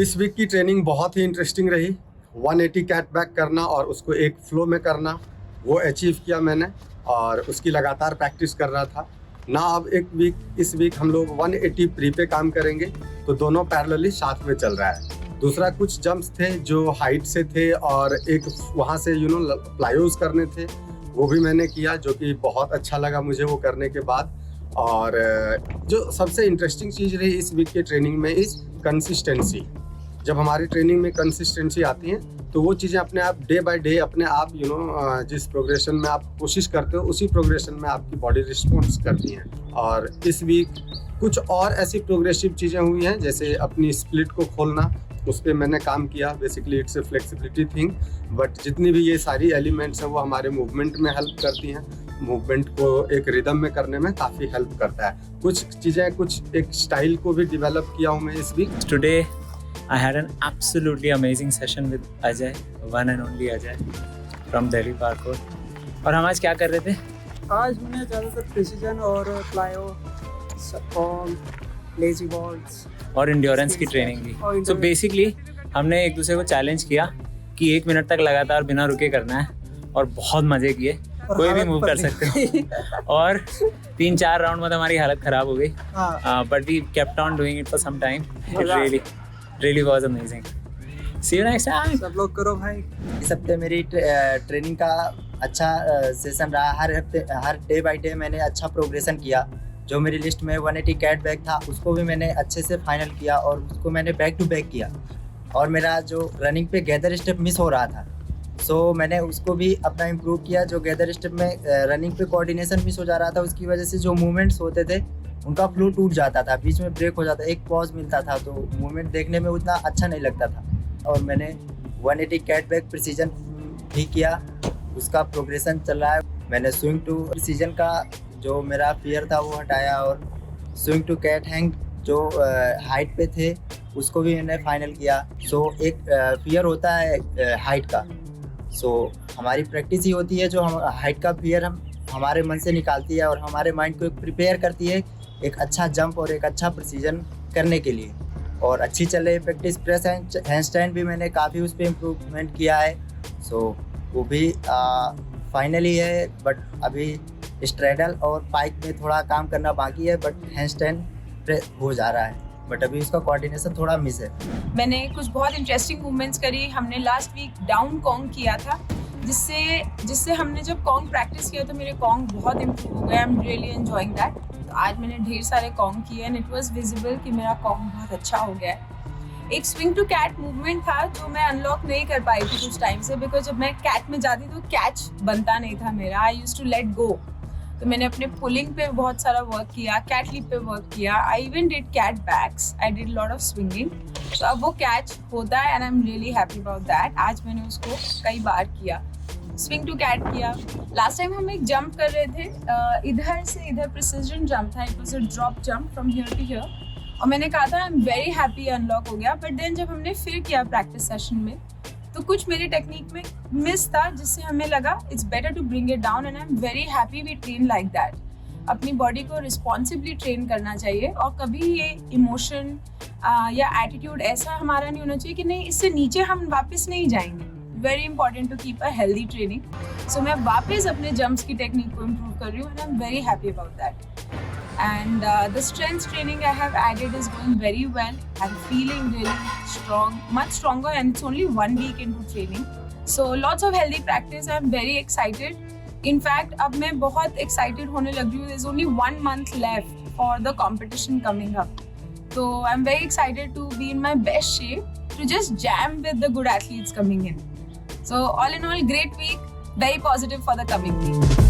इस वीक की ट्रेनिंग बहुत ही इंटरेस्टिंग रही। 180 कैट बैक करना और उसको एक फ्लो में करना, वो अचीव किया मैंने और उसकी लगातार प्रैक्टिस कर रहा था ना। अब इस वीक हम लोग 180 प्री पे काम करेंगे, तो दोनों पैरेलली साथ में चल रहा है। दूसरा कुछ जंप्स थे जो हाइट से थे और एक वहाँ से प्लायोज करने थे, वो भी मैंने किया, जो कि बहुत अच्छा लगा मुझे वो करने के बाद। और जो सबसे इंटरेस्टिंग चीज़ रही इस वीक के ट्रेनिंग में इस कंसिस्टेंसी। जब हमारी ट्रेनिंग में कंसिस्टेंसी आती है तो वो चीज़ें अपने आप डे बाय डे अपने आप जिस प्रोग्रेशन में आप कोशिश करते हो उसी प्रोग्रेशन में आपकी बॉडी रिस्पॉन्स करती हैं। और इस वीक कुछ और ऐसी प्रोग्रेसिव चीज़ें हुई हैं, जैसे अपनी स्प्लिट को खोलना, उस पर मैंने काम किया। Basically it's a flexibility thing, but जितनी भी ये सारी एलिमेंट्स हैं वो हमारे मूवमेंट में हेल्प करती हैं। मूवमेंट को एक रिदम में करने में काफ़ी हेल्प करता है। कुछ चीज़ें, कुछ एक स्टाइल को भी डेवलप किया हूँ मैं इस week. Today I had an absolutely amazing session with Ajay, one and only Ajay from Delhi Parkour. और हम आज क्या कर रहे थे? आज मैंने ज़्यादातर प्रिसीजन और प्लायो और लेजी बॉल्स और इंड्योरेंस की ट्रेनिंग की। So basically हमने एक दूसरे को चैलेंज किया कि 1 मिनट तक लगातार बिना रुके करना है और बहुत मजे किए। कोई भी मूव कर सकते हो और 3-4 राउंड में हमारी हालत खराब हो गई, but we kept on doing it for some time. It really was amazing. See you next time. सब लोग करो भाई। इस हफ्ते मेरी ट्रेनिंग का अच्छा सेशन रहा। हर डे बाय डे मैंने अच्छा प्रोग्रेशन किया। जो मेरी लिस्ट में 180 कैट बैक था उसको भी मैंने अच्छे से फाइनल किया और उसको मैंने बैक टू बैक किया। और मेरा जो रनिंग पे गैदर स्टेप मिस हो रहा था, सो मैंने उसको भी अपना इम्प्रूव किया। जो गैदर स्टेप में रनिंग पे कोऑर्डिनेशन मिस हो जा रहा था, उसकी वजह से जो मूवमेंट्स होते थे उनका फ्लो टूट जाता था, बीच में ब्रेक हो जाता, एक पॉज मिलता था, तो मूवमेंट देखने में उतना अच्छा नहीं लगता था। और मैंने 180 कैट बैक प्रिसीजन भी किया, उसका प्रोग्रेशन चल रहा है। मैंने स्विंग टू प्रिसीजन का जो मेरा फियर था वो हटाया और स्विंग टू कैट हैंग जो हाइट पे थे उसको भी मैंने फाइनल किया। सो एक फियर होता है हाइट का, सो हमारी प्रैक्टिस ही होती है जो हम हाइट का फियर हमारे मन से निकालती है और हमारे माइंड को प्रिपेयर करती है एक अच्छा जंप और एक अच्छा प्रिसीजन करने के लिए। और अच्छी चल रही प्रैक्टिस। प्रेस हैंडस्टैंड भी मैंने काफ़ी उस पर इम्प्रूवमेंट किया है, सो वो भी फाइनली है। बट अभी स्ट्रेडल और पाइक में थोड़ा काम करना बाकी है, बट हैंडस्टैंड हो जा रहा है, बट अभी उसका कोऑर्डिनेशन थोड़ा मिस है। मैंने कुछ बहुत इंटरेस्टिंग मूवमेंट्स करी। हमने लास्ट वीक डाउन कॉन्ग किया था, जिससे हमने जब कॉन्ग प्रैक्टिस किया तो मेरे कॉन्ग बहुत इम्प्रूव हो गए। आई एम रियली एंजॉइंग दैट। तो आज मैंने ढेर सारे कॉन्ग किए एंड इट वाज विजिबल कि मेरा कॉन्ग बहुत अच्छा हो गया है। एक स्विंग टू कैट मूवमेंट था जो मैं अनलॉक नहीं कर पाई थी कुछ टाइम से, बिकॉज जब मैं कैट में जाती तो कैच बनता नहीं था मेरा। I used to let go. तो मैंने अपने पुलिंग पे बहुत सारा वर्क किया, कैट लिप पे वर्क किया। I even did cat backs, I did lot of swinging. तो अब वो कैच होता है and I am really happy about that. आज मैंने उसको कई बार किया, स्विंग टू कैट किया। लास्ट टाइम हम एक जंप कर रहे थे, इधर से इधर प्रिसीजन जंप था। It was a drop jump from here to here और मैंने कहा था I am very happy unlock हो गया। बट देन जब हमने फिर किया प्रैक्टिस सेशन में तो कुछ मेरी टेक्निक में मिस था, जिससे हमें लगा it's better to bring it down and I am very happy we train like that. अपनी बॉडी को रिस्पॉन्सिबली ट्रेन करना चाहिए और कभी ये इमोशन या एटीट्यूड ऐसा हमारा नहीं होना चाहिए कि नहीं इससे नीचे हम वापस नहीं जाएंगे। Very important to keep a healthy training. So मैं वापस अपने जंप्स की टेक्निक को इम्प्रूव कर रही हूँ and I am very happy about that. And the strength training I have added is going very well. I'm feeling really strong, much stronger, and it's only 1 week into training. So lots of healthy practice. I'm very excited. In fact, अब मैं बहुत excited होने लग रही हूँ. There's only 1 month left for the competition coming up. So I'm very excited to be in my best shape to just jam with the good athletes coming in. So all in all, great week. Very positive for the coming week.